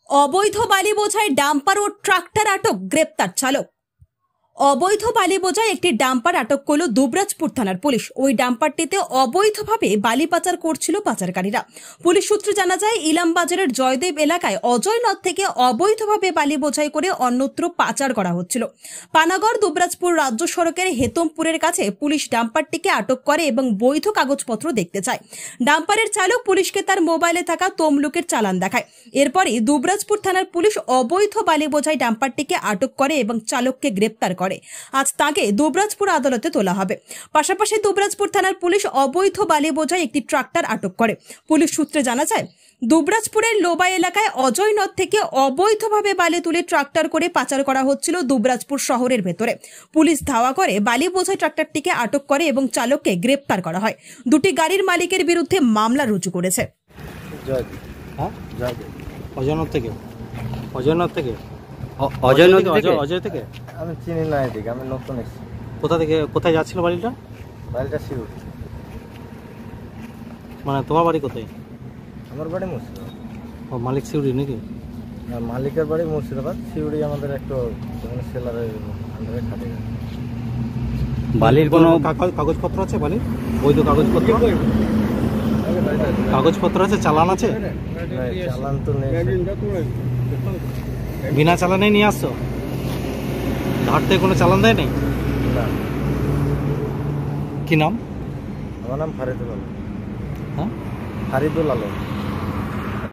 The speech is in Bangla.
অবৈধ বালি বোঝাই ডাম্পার ও ট্রাক্টর আটক, গ্রেপ্তার চালক। অবৈধ বালি বোঝাই একটি ডাম্পার আটক করল দুবরাজপুর থানার পুলিশ। ওই ডাম্পারটিতে অবৈধভাবে বালি পাচার করছিল পাচারকারীরা। পুলিশ সূত্রে জানা যায়, ইলামবাজারের জয়দেব এলাকায় অজয় নদ থেকে অবৈধভাবে বালি বোঝাই করে অন্যত্র পাচার করা হচ্ছিল। পানাগড় দুবরাজপুর রাজ্য সড়কের হেতমপুরের কাছে পুলিশ ডাম্পারটিকে আটক করে এবং বৈধ কাগজপত্র দেখতে চায়। ডাম্পারের চালক পুলিশকে তার মোবাইলে থাকা তমলুকের চালান দেখায়। এরপরই দুবরাজপুর থানার পুলিশ অবৈধ বালি বোঝাই ডাম্পারটিকে আটক করে এবং চালককে গ্রেপ্তার করে। আজ তাকে দুবরাজপুর আদালতে তোলা হবে। পাশাপাশি দুবরাজপুর থানার পুলিশ অবৈধ বালি বোঝাই একটি ট্রাক্টর আটক করে। পুলিশ সূত্রে জানা যায়, দুবরাজপুরের লোবা এলাকায় অজয় নদ থেকে অবৈধভাবে বালি তুলে ট্রাক্টর করে পাচার করা হচ্ছিল দুবরাজপুর শহরের ভেতরে। পুলিশ ধাওয়া করে বালি বোঝাই ট্রাক্টরটিকে আটক করে এবং চালককে গ্রেপ্তার করা হয়। দুটি গাড়ির মালিকের বিরুদ্ধে মামলা রুজু করেছে। অজয় থেকে আমি চিনি না, এদিকে আমি নতুন এসেছি। কোথায় যাচ্ছিল বাড়িটা? বাড়িটা শিউড়ি। মানে তোমার বাড়ি কোথায়? আমার বাড়ি মুর্শিদাবাদ। ও, মালিক শিউড়ি নাকি? মালিকের বাড়ি মুর্শিদাবাদ, শিউড়ি আমাদের একটু সেলারের আন্ডারে খাটে। বালির কোনো কাগজপত্র আছে? বালির বৈধ কাগজপত্র আছে? চালান আছে? চালান তো নেই। বিনা চালানে নিয়ে আসছো? ঘাট থেকে কোনো চালান দেয় নাই? না। কি নাম? আমার নাম ফারিদুল আলম। হ্যাঁ, ফারিদুল আলম।